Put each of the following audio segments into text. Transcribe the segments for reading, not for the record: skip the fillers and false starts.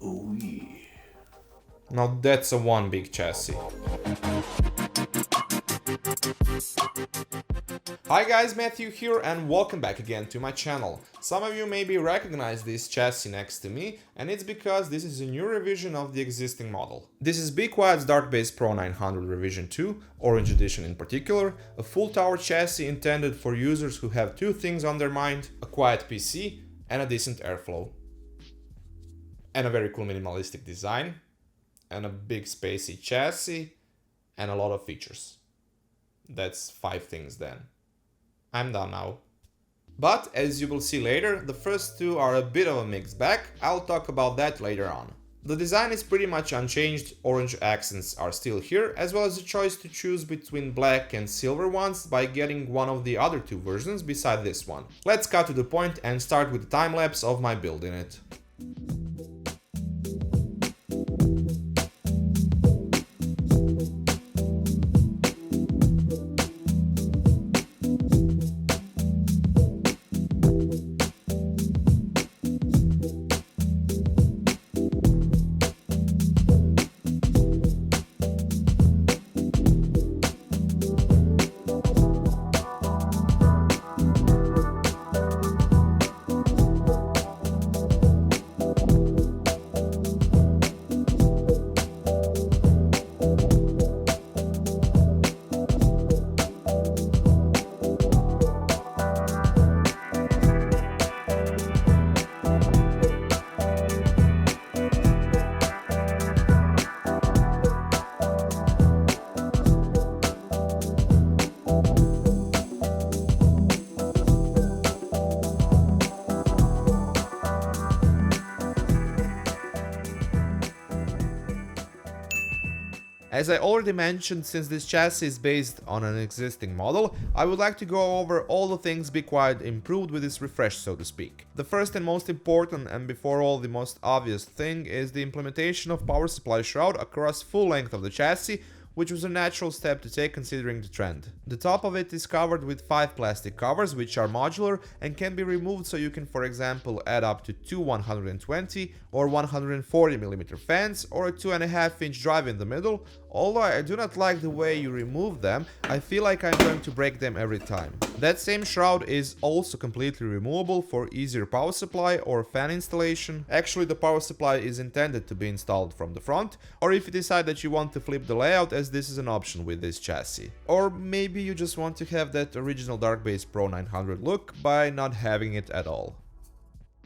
Oh yeah. Now that's a one big chassis. Hi guys, Matthew here and welcome back again to my channel. Some of you maybe recognize this chassis next to me, and it's because this is a new revision of the existing model. This is Be Quiet's Dark Base Pro 900 Revision 2, Orange Edition in particular, a full tower chassis intended for users who have two things on their mind: a quiet PC and a decent airflow. And a very cool minimalistic design, and a big spacey chassis, and a lot of features. That's 5 things then. I'm done now. But as you will see later, the first two are a bit of a mixed bag. I'll talk about that later on. The design is pretty much unchanged, orange accents are still here, as well as the choice to choose between black and silver ones by getting one of the other two versions beside this one. Let's cut to the point and start with the time lapse of my build in it. As I already mentioned, since this chassis is based on an existing model, I would like to go over all the things Be Quiet improved with this refresh, so to speak. The first and most important, and before all the most obvious thing, is the implementation of power supply shroud across full length of the chassis, which was a natural step to take considering the trend. The top of it is covered with 5 plastic covers, which are modular and can be removed, so you can, for example, add up to 2 120 or 140mm fans or a 2.5-inch drive in the middle. Although I do not like the way you remove them, I feel like I'm going to break them every time. That same shroud is also completely removable for easier power supply or fan installation. Actually, the power supply is intended to be installed from the front, or if you decide that you want to flip the layout, as this is an option with this chassis. Or maybe you just want to have that original Dark Base Pro 900 look by not having it at all.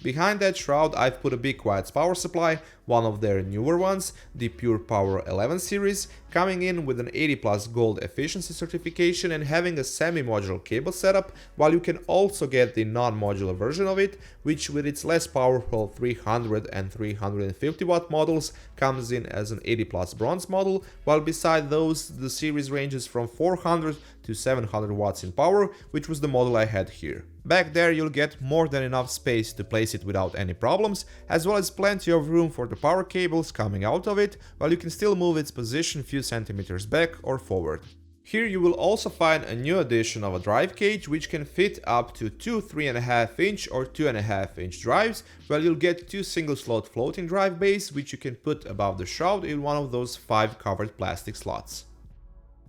Behind that shroud I've put a Be Quiet's power supply, one of their newer ones, the Pure Power 11 series, coming in with an 80+ gold efficiency certification and having a semi-modular cable setup, while you can also get the non-modular version of it, which with its less powerful 300 and 350 watt models comes in as an 80+ bronze model, while beside those the series ranges from 400 to 700 watts in power, which was the model I had here. Back there you'll get more than enough space to place it without any problems, as well as plenty of room for the power cables coming out of it, while you can still move its position a few centimeters back or forward. Here you will also find a new addition of a drive cage, which can fit up to 2 3.5-inch or 2.5-inch drives, while you'll get 2 single slot floating drive bays, which you can put above the shroud in one of those 5 covered plastic slots.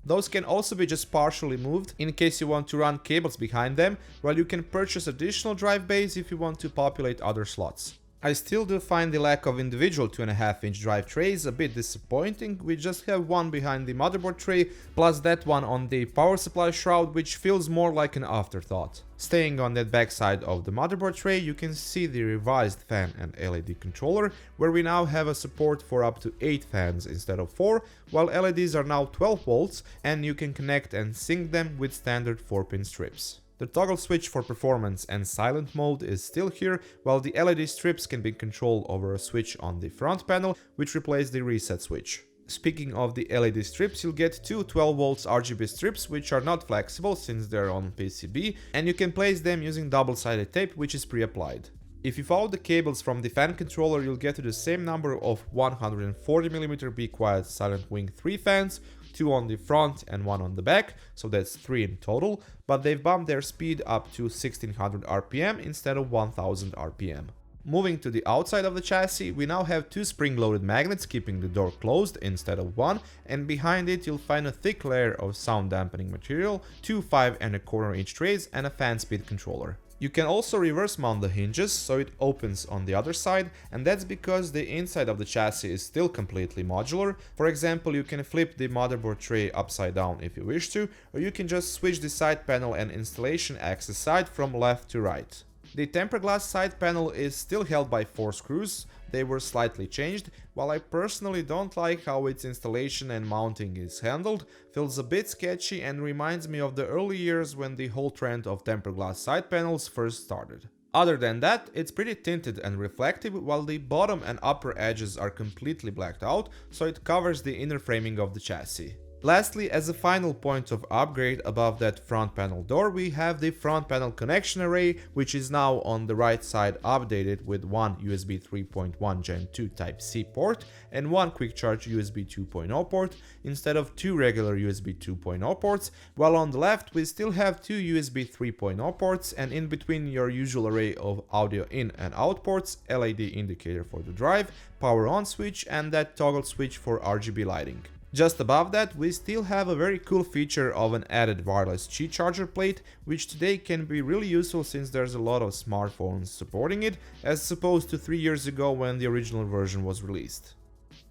Those can also be just partially moved in case you want to run cables behind them, while you can purchase additional drive bays if you want to populate other slots. I still do find the lack of individual 2.5-inch drive trays a bit disappointing. We just have one behind the motherboard tray, plus that one on the power supply shroud, which feels more like an afterthought. Staying on that backside of the motherboard tray, you can see the revised fan and LED controller, where we now have a support for up to 8 fans instead of 4, while LEDs are now 12 volts and you can connect and sync them with standard 4-pin strips. The toggle switch for performance and silent mode is still here, while the LED strips can be controlled over a switch on the front panel, which replaces the reset switch. Speaking of the LED strips, you'll get 2 12V RGB strips, which are not flexible since they're on PCB, and you can place them using double-sided tape, which is pre-applied. If you follow the cables from the fan controller, you'll get to the same number of 140mm Be Quiet Silent Wing 3 fans, 2 on the front and 1 on the back, so that's 3 in total, but they've bumped their speed up to 1600 RPM instead of 1000 RPM. Moving to the outside of the chassis, we now have two spring-loaded magnets keeping the door closed instead of one, and behind it you'll find a thick layer of sound dampening material, two 5¼ inch trays and a fan speed controller. You can also reverse mount the hinges so it opens on the other side, and that's because the inside of the chassis is still completely modular. For example, you can flip the motherboard tray upside down if you wish to, or you can just switch the side panel and installation axis side from left to right. The tempered glass side panel is still held by 4 screws. They were slightly changed. While I personally don't like how its installation and mounting is handled, feels a bit sketchy and reminds me of the early years when the whole trend of tempered glass side panels first started. Other than that, it's pretty tinted and reflective, while the bottom and upper edges are completely blacked out, so it covers the inner framing of the chassis. Lastly, as a final point of upgrade above that front panel door, we have the front panel connection array, which is now on the right side updated with one USB 3.1 Gen 2 Type-C port and one quick charge USB 2.0 port instead of two regular USB 2.0 ports, while on the left we still have two USB 3.0 ports, and in between your usual array of audio in and out ports, LED indicator for the drive, power on switch and that toggle switch for RGB lighting. Just above that, we still have a very cool feature of an added wireless Qi charger plate, which today can be really useful since there's a lot of smartphones supporting it, as opposed to 3 years ago when the original version was released.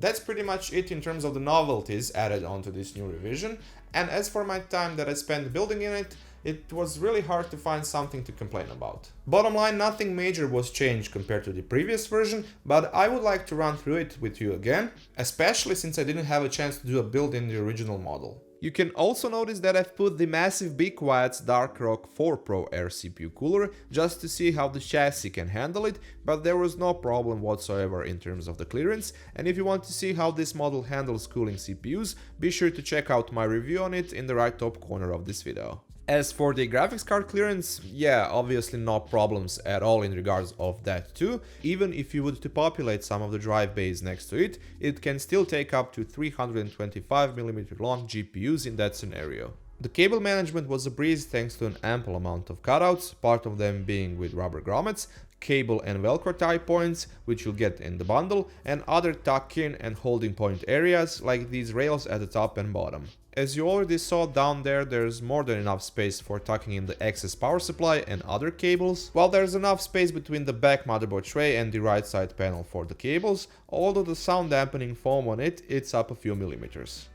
That's pretty much it in terms of the novelties added onto this new revision, and as for my time that I spent building in it, it was really hard to find something to complain about. Bottom line, nothing major was changed compared to the previous version, but I would like to run through it with you again, especially since I didn't have a chance to do a build in the original model. You can also notice that I've put the massive Be Quiet's Dark Rock 4 Pro Air CPU cooler just to see how the chassis can handle it, but there was no problem whatsoever in terms of the clearance, and if you want to see how this model handles cooling CPUs, be sure to check out my review on it in the right top corner of this video. As for the graphics card clearance, yeah, obviously no problems at all in regards of that too. Even if you would to populate some of the drive bays next to it, it can still take up to 325mm long GPUs in that scenario. The cable management was a breeze thanks to an ample amount of cutouts, part of them being with rubber grommets, cable and velcro tie points, which you'll get in the bundle, and other tuck-in and holding point areas like these rails at the top and bottom. As you already saw down there's more than enough space for tucking in the excess power supply and other cables, while there's enough space between the back motherboard tray and the right side panel for the cables, although the sound dampening foam on it's up a few millimeters.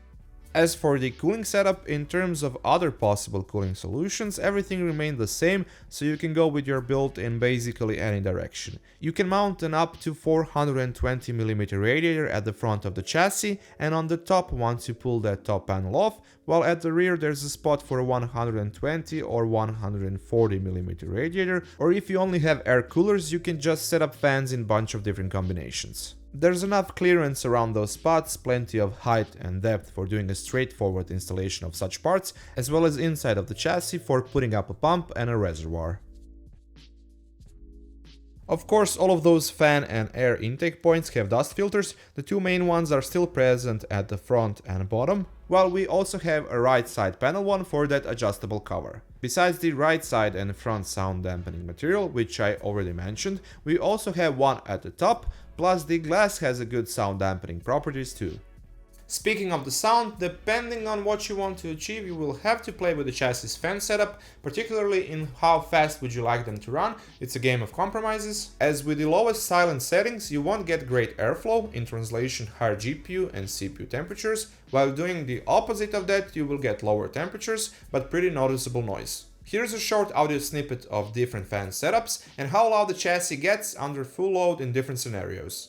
As for the cooling setup, in terms of other possible cooling solutions, everything remained the same, so you can go with your build in basically any direction. You can mount an up to 420mm radiator at the front of the chassis and on the top once you pull that top panel off, while at the rear there's a spot for a 120 or 140mm radiator, or if you only have air coolers, you can just set up fans in a bunch of different combinations. There's enough clearance around those spots, plenty of height and depth for doing a straightforward installation of such parts, as well as inside of the chassis for putting up a pump and a reservoir. Of course, all of those fan and air intake points have dust filters. The two main ones are still present at the front and bottom, while we also have a right side panel one for that adjustable cover. Besides the right side and front sound dampening material, which I already mentioned, we also have one at the top, plus the glass has a good sound dampening properties too. Speaking of the sound, depending on what you want to achieve, you will have to play with the chassis fan setup, particularly in how fast would you like them to run. It's a game of compromises. As with the lowest silent settings, you won't get great airflow, in translation higher GPU and CPU temperatures, while doing the opposite of that you will get lower temperatures, but pretty noticeable noise. Here's a short audio snippet of different fan setups and how loud the chassis gets under full load in different scenarios.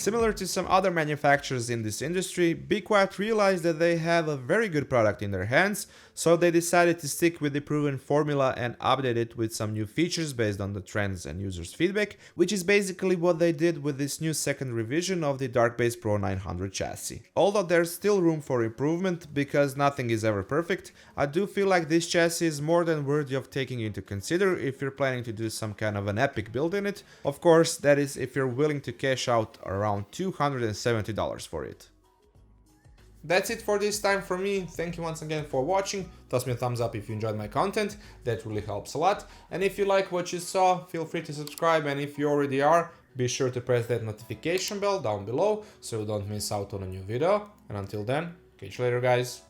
Similar to some other manufacturers in this industry, Be Quiet realized that they have a very good product in their hands, so they decided to stick with the proven formula and update it with some new features based on the trends and users' feedback, which is basically what they did with this new second revision of the Dark Base Pro 900 chassis. Although there's still room for improvement, because nothing is ever perfect, I do feel like this chassis is more than worthy of taking into consider if you're planning to do some kind of an epic build in it. Of course, that is if you're willing to cash out around $270 for it. That's it for this time from me. Thank you once again for watching. Toss me a thumbs up if you enjoyed my content, that really helps a lot. And if you like what you saw, feel free to subscribe, and if you already are, be sure to press that notification bell down below so you don't miss out on a new video. And until then, catch you later guys.